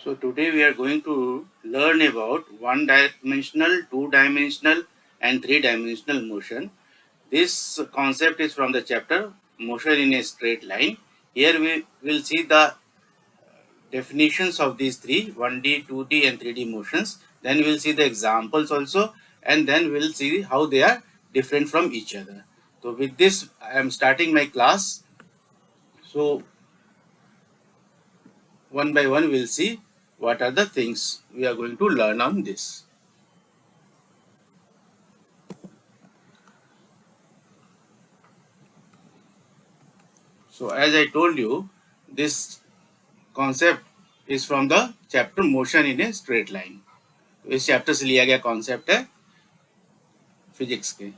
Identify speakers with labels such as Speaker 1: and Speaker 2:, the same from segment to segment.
Speaker 1: So today we are going to learn about one-dimensional, two-dimensional and three-dimensional motion. This concept is from the chapter Motion in a Straight Line. Here we will see the definitions of these three 1D, 2D and 3D motions. Then we will see the examples also, and then we will see how they are different from each other. So with this I am starting my class. So one by one we will see what are the things we are going to learn on this. So as I told you, this concept is from the chapter motion in a straight line. इस chapter से लिया गया concept है physics के.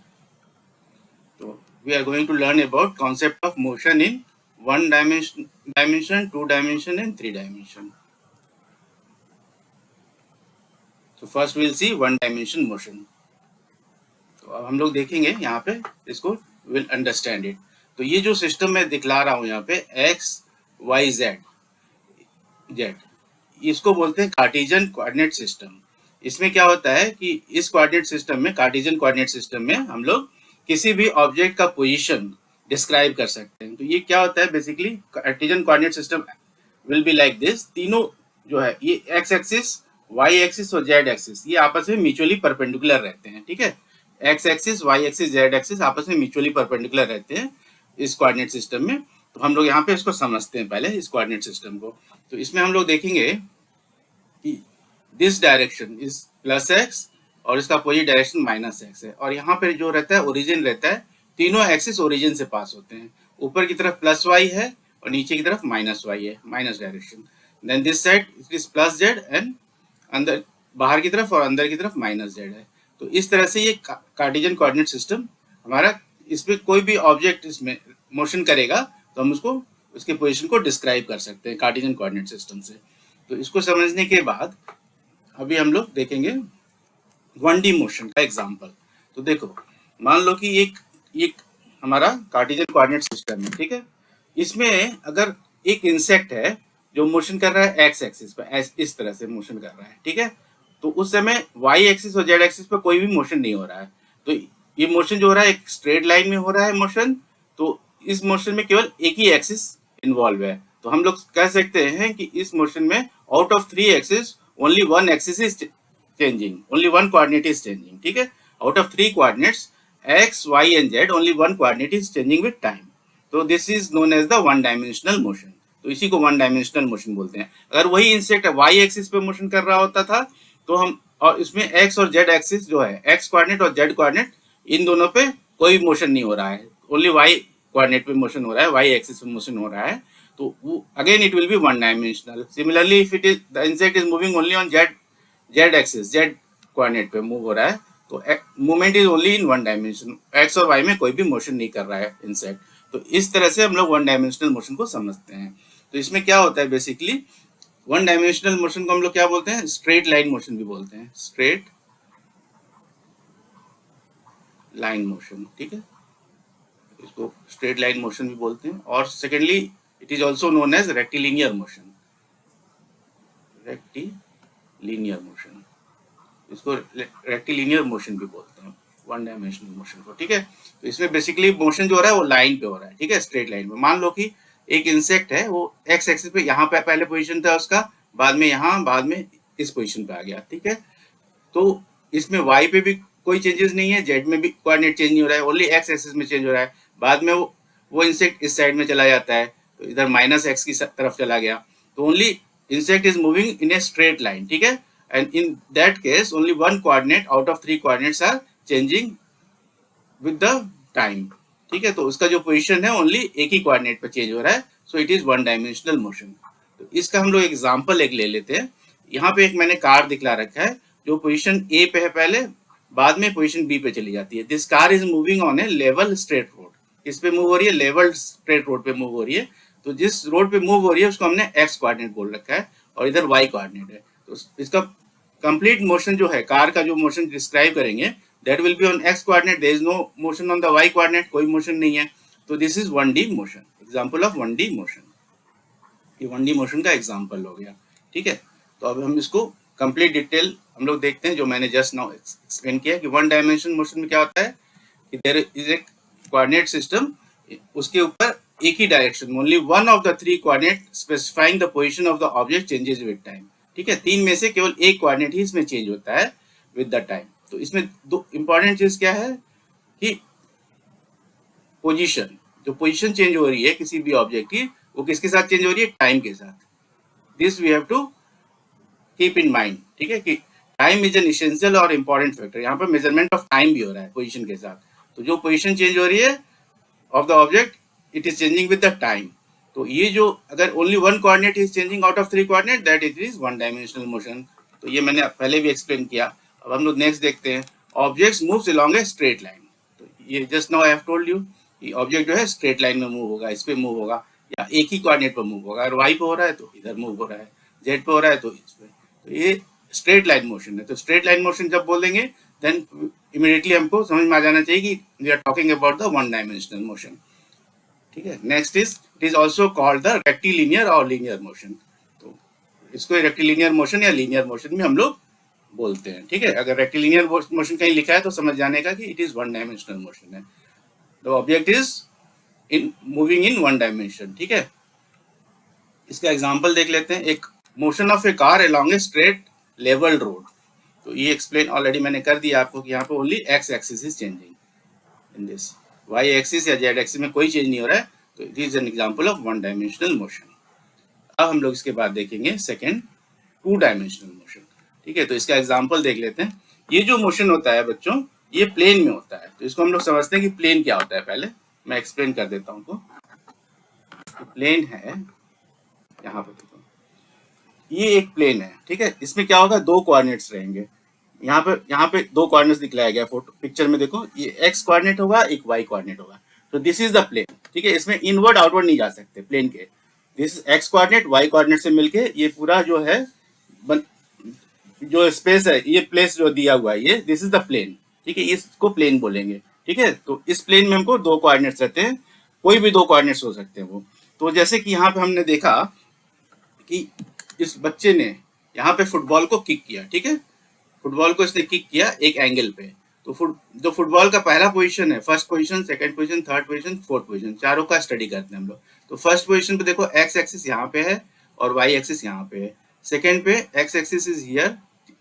Speaker 1: तो we are going to learn about concept of motion in one dimension, two dimension and three dimension. So first we will see one dimension motion. तो अब हम लोग देखेंगे यहाँ पे इसको, will understand it. तो ये जो सिस्टम मैं दिखला रहा हूँ यहाँ पे x, y, z, इसको बोलते हैं कार्टेशियन कोऑर्डिनेट सिस्टम. इसमें क्या होता है कि इस कोऑर्डिनेट सिस्टम में, कार्टेशियन कोऑर्डिनेट सिस्टम में हम लोग किसी भी ऑब्जेक्ट का पोजीशन डिस्क्राइब कर सकते हैं. तो ये क्या होता है basically, Cartesian coordinate system will be like this. तीनों जो है ये एक्स एक्सिस, वाई एक्सिस और जेड एक्सिस ये आपस में म्यूचुअली परपेंडिकुलर रहते हैं. ठीक है, x axis, y axis, z axis आपस में म्यूचुअली परपेंडिकुलर रहते हैं इस कोऑर्डिनेट सिस्टम में. तो हम लोग यहाँ पे इसको समझते हैं पहले इस कोऑर्डिनेट सिस्टम को. तो इसमें हम लोग देखेंगे कि this direction is plus x और इसका अपोजिट डायरेक्शन माइनस एक्स है. और यहाँ पे जो रहता है ओरिजिन रहता है, तीनों एक्सिस ओरिजिन से पास होते हैं. ऊपर की तरफ प्लस वाई है और नीचे की तरफ माइनस वाई है, minus direction. Then this side it is plus z and अंदर बाहर की तरफ और अंदर की तरफ माइनस जेड है. तो इस तरह से ये कार्टेशियन कोऑर्डिनेट सिस्टम हमारा, इसमें कोई भी ऑब्जेक्ट इसमें मोशन करेगा तो हम उसको, उसके पोजीशन को डिस्क्राइब कर सकते हैं कार्टेशियन कोऑर्डिनेट सिस्टम से. तो इसको समझने के बाद अभी हम लोग देखेंगे 1D मोशन का एग्जांपल. तो देखो, मान लो कि एक हमारा कार्टेशियन कोऑर्डिनेट सिस्टम है. ठीक है, इसमें अगर एक इंसेक्ट है जो मोशन कर रहा है एक्स एक्सिस पर, इस तरह से मोशन कर रहा है. ठीक है, तो उस समय वाई एक्सिस और जेड एक्सिस पर कोई भी मोशन नहीं हो रहा है. तो ये मोशन जो हो रहा है एक स्ट्रेट लाइन में हो रहा है मोशन. तो इस मोशन में केवल एक ही एक्सिस इन्वॉल्व है. तो हम लोग कह सकते हैं कि इस मोशन में out of 3 axis only one axis is changing, only one coordinate is changing. ठीक है, out of 3 coordinates x, y and z only one coordinate is changing with time. तो this is known as the one dimensional motion. तो इसी को one dimensional motion बोलते हैं. अगर वही इंसेक्ट वाई एक्सिस पे मोशन कर रहा होता था तो हम, और इसमें एक्स और जेड एक्सिस जो है, एक्स कोऑर्डिनेट और जेड कोऑर्डिनेट, इन दोनों पे कोई मोशन नहीं हो रहा है, ओनली वाई कोऑर्डिनेट पे मोशन हो रहा है, वाई एक्सिस पे मोशन हो रहा है. तो again it will be one dimensional. Similarly if it is the insect is moving only on Z axis, Z coordinate पे मूव हो रहा है, तो movement is only in one dimension. X और वाई में कोई भी मोशन नहीं कर रहा है इंसेक्ट. तो इस तरह से हम लोग वन डायमेंशनल मोशन को समझते हैं. तो इसमें क्या होता है बेसिकली, वन डायमेंशनल मोशन को हम लोग क्या बोलते हैं, स्ट्रेट लाइन मोशन भी बोलते हैं, स्ट्रेट लाइन मोशन. ठीक है, इसको स्ट्रेट लाइन मोशन भी बोलते हैं. और secondly it is also known as rectilinear motion, rectilinear motion, इसको रेक्टिलिनियर मोशन भी बोलते हैं, वन डायमेंशनल मोशन को. ठीक है, तो इसमें बेसिकली मोशन जो हो रहा है वो लाइन पे हो रहा है. ठीक है, स्ट्रेट लाइन में. मान लो कि एक इंसेक्ट है, वो एक्स एक्सिस पे यहाँ पे पहले पोजीशन था उसका, बाद में यहाँ, बाद में इस पोजीशन पे आ गया. ठीक है, तो इसमें वाई पे भी कोई चेंजेस नहीं है, जेड में भी कोऑर्डिनेट चेंज नहीं हो रहा है, ओनली एक्स एक्सिस में चेंज हो रहा है. बाद में वो इंसेक्ट इस साइड में चला जाता है, तो इधर माइनस एक्स की तरफ चला गया. तो only insect is moving in a straight line. ठीक है, and in that case only one coordinate out of 3 coordinates are changing with the time. ठीक है, तो उसका जो पोजीशन है ओनली एक ही कोऑर्डिनेट पे चेंज हो रहा है. So it is one dimensional motion. तो इसका हम लोग एग्जांपल एक ले लेते हैं. यहाँ पे एक मैंने कार दिखला रखा है जो पोजीशन ए पे है पहले, बाद में पोजीशन बी पे चली जाती है. This car is moving on A level straight road. किस पे मूव हो रही है, लेवल स्ट्रेट रोड पे मूव हो रही है. तो जिस रोड पे मूव हो रही है उसको हमने एक्स कोऑर्डिनेट बोल रखा है और इधर वाई कोऑर्डिनेट है. तो इसका कंप्लीट मोशन जो है, कार का जो मोशन डिस्क्राइब करेंगे, that will be on x coordinate. there is no motion on the y coordinate, कोई मोशन नहीं है. तो this is 1D motion, example of 1D motion. ये 1D मोशन का एग्जांपल हो गया. ठीक है, तो अब हम इसको कंप्लीट डिटेल हम लोग देखते हैं, जो मैंने जस्ट नाउ एक्सप्लेन किया कि वन डायमेंशन मोशन में क्या होता है कि there is a coordinate system, उसके ऊपर एक ही direction, only one of the three coordinate specifying the position of the object changes with time. ठीक है, तीन में से केवल एक कोऑर्डिनेट ही इसमें चेंज होता है विद द टाइम। तो इसमें दो इंपॉर्टेंट चीज क्या है कि पोजीशन, जो पोजीशन चेंज हो रही है किसी भी ऑब्जेक्ट की, वो किसके साथ चेंज हो रही है, टाइम के साथ। This we have to keep in mind. ठीक है, कि टाइम इज एन इसेंशियल और इम्पोर्टेंट फैक्टर। यहाँ पर मेजरमेंट ऑफ टाइम भी हो रहा है पोजीशन के साथ। तो जो पोजीशन चेंज हो रही है of the object, it is changing with the time. तो ये जो अगर only one coordinate is changing out of three coordinate, that it is one dimensional motion. तो ये मैंने पहले भी एक्सप्लेन किया। अब हम लोग नेक्स्ट देखते हैं, objects moves along a straight line. तो ये just now I have told you कि ऑब्जेक्ट जो है स्ट्रेट लाइन में मूव होगा, इस पे मूव होगा या एक ही कोऑर्डिनेट पर मूव होगा। अगर वाई पे हो रहा है तो इधर मूव हो रहा है, जेड पे हो रहा है तो इस पे। तो ये स्ट्रेट लाइन मोशन है। तो स्ट्रेट लाइन मोशन जब बोलेंगे देन इमीडिएटली हमको समझ में आ जाना चाहिए कि we are talking about the one dimensional motion. ठीक है, next is it is also called the rectilinear और लीनियर मोशन। तो इसको रेक्टिलिनियर मोशन या लीनियर मोशन में हम लोग बोलते हैं। ठीक है, अगर रेक्टिलिनियर मोशन कहीं लिखा है तो समझ जाने का कि it is one dimensional motion है। The object is in moving in one dimension. ठीक है, इसका एग्जांपल देख लेते हैं, एक motion of a car along a straight level road. तो ये एक्सप्लेन ऑलरेडी मैंने कर दिया आपको कि यहाँ पे only x axis is changing, in this y axis या जेड एक्सिस में कोई चेंज नहीं हो रहा है। तो it is an example of one dimensional motion. अब हम लोग इसके बाद देखेंगे सेकेंड, टू डायमेंशनल मोशन। ठीक है, तो इसका एग्जांपल देख लेते हैं। ये जो मोशन होता है बच्चों, ये प्लेन में होता है। तो इसको हम लोग समझते हैं कि प्लेन क्या होता है। पहले मैं एक्सप्लेन कर देता हूँ। तो प्लेन है, यहाँ पे देखो, ये एक प्लेन है। ठीक है, इसमें क्या होगा, दो कोऑर्डिनेट्स रहेंगे। यहाँ पे दो कोऑर्डिनेट्स दिखलाया गया फोटो पिक्चर में, देखो ये एक्स कोऑर्डिनेट होगा, एक वाई कोऑर्डिनेट होगा। तो दिस इज द प्लेन। ठीक है, इसमें इनवर्ड आउटवर्ड नहीं जा सकते प्लेन के। This x coordinate y coordinate से मिलके ये पूरा जो है जो स्पेस है, ये प्लेस जो दिया हुआ है, ये दिस इज द प्लेन। ठीक है, इसको प्लेन बोलेंगे। ठीक है, तो इस प्लेन में हमको दो कोऑर्डिनेट्स रहते हैं, कोई भी दो कोऑर्डिनेट्स हो सकते हैं वो। तो जैसे कि यहाँ पे हमने देखा कि इस बच्चे ने यहाँ पे फुटबॉल को किक किया। ठीक है, फुटबॉल को इसने किक किया एक एंगल पे। तो जो फुटबॉल का पहला पोजीशन है, first position, second position, third position, fourth position, चारों का स्टडी करते हैं हम लोग। तो फर्स्ट पोजीशन पे देखो एक्स एक्सिस यहाँ पे है और वाई एक्सिस यहाँ पे है। सेकंड पे x axis is here,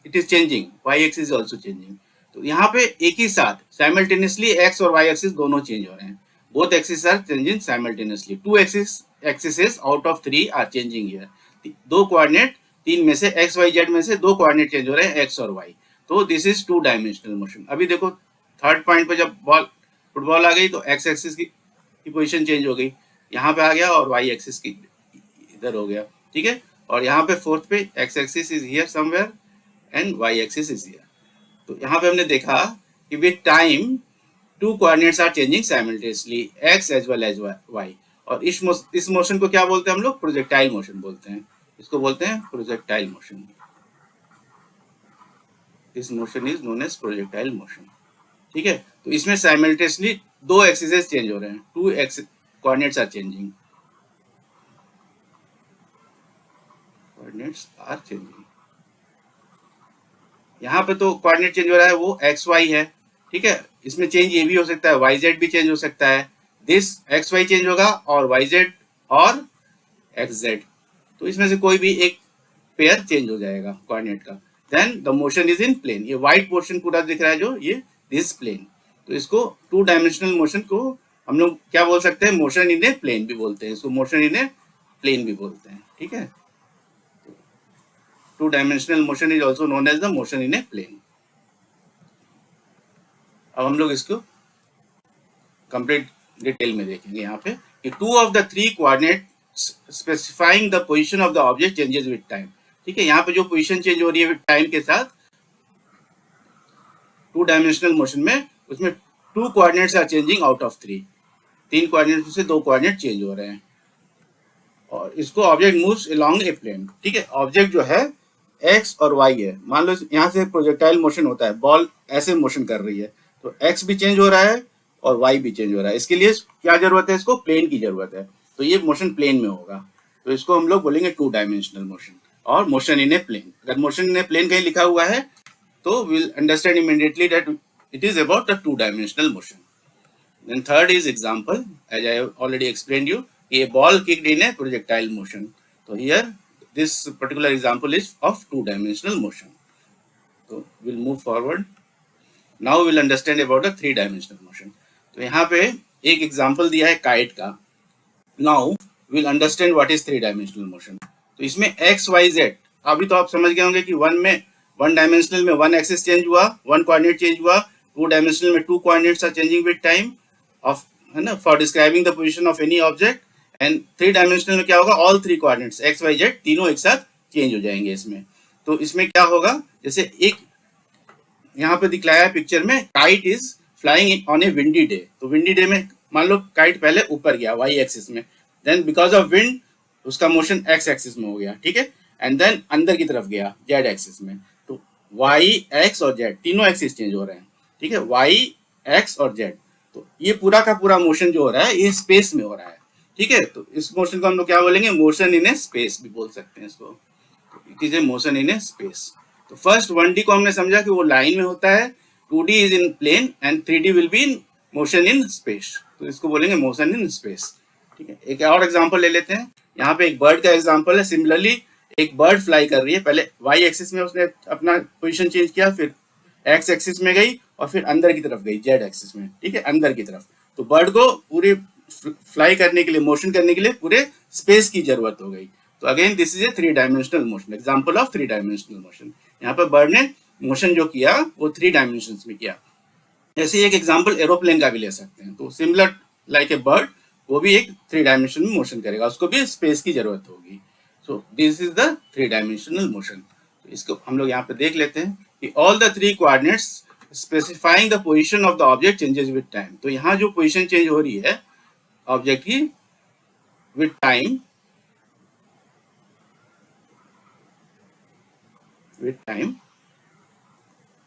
Speaker 1: it is changing, y axis is also changing. तो यहाँ पे एक ही साथ साइमल्टेनियसली एक्स और वाई एक्सिस दोनों चेंज हो रहे हैं। Both axis are changing simultaneously. Two axis out of three are changing here. दो कोऑर्डिनेट, तीन में से एक्स वाई जेड में से दो कोऑर्डिनेट चेंज हो रहे हैं, एक्स और वाई। तो this is to dimensional motion. अभी देखो थर्ड पॉइंट पे जब फुटबॉल आ गई तो एक्स एक्सिस की पोजीशन चेंज हो गई, यहाँ पे आ गया, और वाई एक्सिस की इधर हो गया। ठीक है, और यहाँ पे फोर्थ पे x axis is here somewhere and y axis is here. तो यहाँ पे हमने देखा कि with time two coordinates are changing simultaneously, x as well as y. और इस मोशन को क्या बोलते हैं हम लोग, प्रोजेक्टाइल मोशन बोलते हैं। इसको बोलते हैं projectile motion. This motion is known as projectile motion. ठीक है, तो इसमें साइमल्टेनियसली दो एक्सिस चेंज हो रहे हैं, two coordinates are changing, coordinates are changing. यहाँ पे तो कोऑर्डिनेट चेंज हो रहा है वो एक्स वाई है। ठीक है, इसमें चेंज ये भी हो सकता है, वाई जेड भी चेंज हो सकता है। दिस एक्स वाई चेंज होगा और वाई जेड और एक्स जेड, तो इसमें से कोई भी एक पेयर चेंज हो जाएगा कोऑर्डिनेट का। Then the motion is in plane. ये व्हाइट पोर्शन पूरा दिख रहा है जो, ये दिस प्लेन। तो इसको टू डायमेंशनल मोशन को हम लोग क्या बोल सकते हैं, मोशन इन ए प्लेन भी बोलते हैं, इसको मोशन इन ए प्लेन भी बोलते हैं। ठीक है, two dimensional motion is also known as the motion in a plane. अब हम लोग इसको कंप्लीट डिटेल में देखेंगे यहाँ पे कि two of the three coordinate specifying the position of the object changes with time. ठीक है, यहाँ पे जो पोजीशन चेंज हो रही है विद टाइम के साथ टू डायमेंशनल मोशन में, उसमें two coordinates are changing out of three. तीन कोऑर्डिनेट से दो कोऑर्डिनेट चेंज हो रहे हैं और इसको object moves along a plane. ठीक है, ऑब्जेक्ट जो है एक्स और वाई है। मान लो यहाँ से प्रोजेक्टाइल मोशन होता है, बॉल ऐसे मोशन कर रही है, तो एक्स भी चेंज हो रहा है और वाई भी चेंज हो रहा है। इसके लिए क्या जरूरत है, इसको प्लेन की जरूरत है। तो ये मोशन प्लेन में होगा, तो इसको हम लोग बोलेंगे टू डायमेंशनल मोशन। और मोशन इन ए प्लेन। अगर मोशन इन ए प्लेन कहीं लिखा हुआ है तो we'll understand immediately that it is about the two-dimensional motion. Then third is example, as I have already explained you, a ball kicked in a projectile motion. So here this particular example is of two-dimensional motion. So we'll move forward. Now we'll understand about the three-dimensional motion. तो यहाँ पे एक example दिया है kite का. Now we'll understand what is three-dimensional motion. तो इसमें x, y, z अभी तो आप समझ गए होंगे कि वन डायमेंशनल में वन एक्सिस चेंज हुआ, वन कोऑर्डिनेट चेंज हुआ, टू डायमेंशनल में two coordinates are changing with time of, है ना, for describing the position of any object. And three dimensional में क्या होगा, all three coordinates x y z तीनों एक साथ चेंज हो जाएंगे इसमें। तो इसमें क्या होगा, जैसे एक यहाँ पे दिखलाया है पिक्चर में, kite is flying on A windy day. तो विंडी डे में मान लो काइट पहले ऊपर गया वाई एक्सिस में, देन बिकॉज ऑफ विंड उसका मोशन एक्स एक्सिस में हो गया, ठीक है, एंड देन अंदर की तरफ गया जेड एक्सिस में। तो वाई एक्स और जेड तीनों एक्सिस चेंज हो रहे हैं, ठीक है, वाई एक्स और जेड। तो ये पूरा का पूरा मोशन जो हो रहा है ये स्पेस में हो रहा है, ठीक है। तो इस मोशन को हम लोग क्या बोलेंगे, मोशन इन ए स्पेस भी बोल सकते हैं इसको। It is A motion in A space. तो फर्स्ट 1D को हमने समझा कि वो लाइन में होता है, 2D is in plane and 3D will be in motion in space. तो इसको बोलेंगे मोशन इन स्पेस, ठीक है। एक और एग्जांपल ले लेते हैं, यहाँ पे एक बर्ड का एग्जांपल है। सिमिलरली एक बर्ड फ्लाई कर रही है, पहले वाई एक्सिस में उसने अपना पोजीशन चेंज किया, फिर एक्स एक्सिस में गई और फिर अंदर की तरफ गई जेड एक्सिस में, ठीक है, अंदर की तरफ। तो बर्ड को पूरी फ्लाई करने के लिए, मोशन करने के लिए पूरे स्पेस की जरूरत हो गई। तो again this is a three dimensional motion, example of three dimensional motion. यहाँ पर बर्ड ने मोशन जो किया वो थ्री डायमेंशन में किया। ऐसे एक एग्जांपल एरोप्लेन का भी ले सकते हैं। तो सिमिलर लाइक ए बर्ड, वो भी एक थ्री डायमेंशन में मोशन करेगा, उसको भी स्पेस की जरूरत होगी। So this is the three dimensional motion. तो इसको हम लोग यहाँ पे देख लेते हैं कि all the three coordinates specifying the position of the object changes with time. तो यहाँ जो पोजीशन चेंज हो रही है ऑब्जेक्ट की विद टाइम,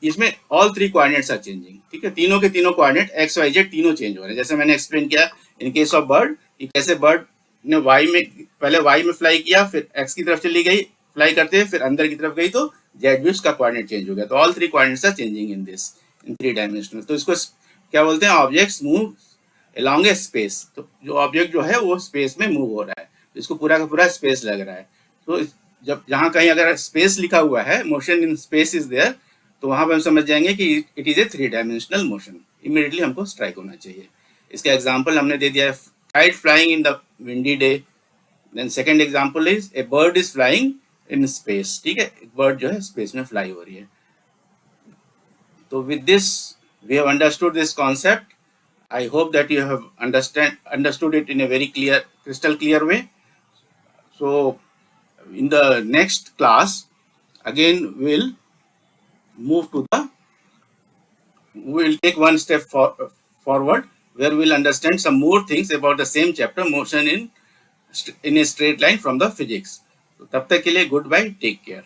Speaker 1: इसमें all three coordinates are changing, ठीक है, तीनों के तीनों कोऑर्डिनेट एक्स वाई जेड तीनों चेंज हो रहे हैं। जैसे मैंने एक्सप्लेन किया इन केस ऑफ बर्ड, कैसे बर्ड ने वाई में पहले वाई में फ्लाई किया, फिर एक्स की तरफ चली गई फ्लाई करते हुए, फिर अंदर की तरफ गई तो जेड भी उसका कोऑर्डिनेट चेंज हो गया। तो all three coordinates are changing in this, in three dimensional. तो इसको क्या बोलते हैं, objects move along a space. तो जो ऑब्जेक्ट जो है वो स्पेस में मूव हो रहा है, तो इसको पूरा का पूरा स्पेस लग रहा है। तो जब जहाँ कहीं अगर स्पेस लिखा हुआ है, motion in space is there, तो वहां पर हम समझ जाएंगे कि it is a three dimensional motion. Immediately हमको स्ट्राइक होना चाहिए। इसका एग्जांपल हमने दे दिया है, kite flying in the windy day. Then second example is a bird is flying in space, ठीक है, एक बर्ड जो है स्पेस में फ्लाई हो रही है। तो with this we have understood this concept. I hope that you have understood it in a very clear, crystal clear way. So in the next class again we'll take one step forward where we'll understand some more things about the same chapter, motion in a straight line from the physics. तो तब तक के लिए good bye, take care.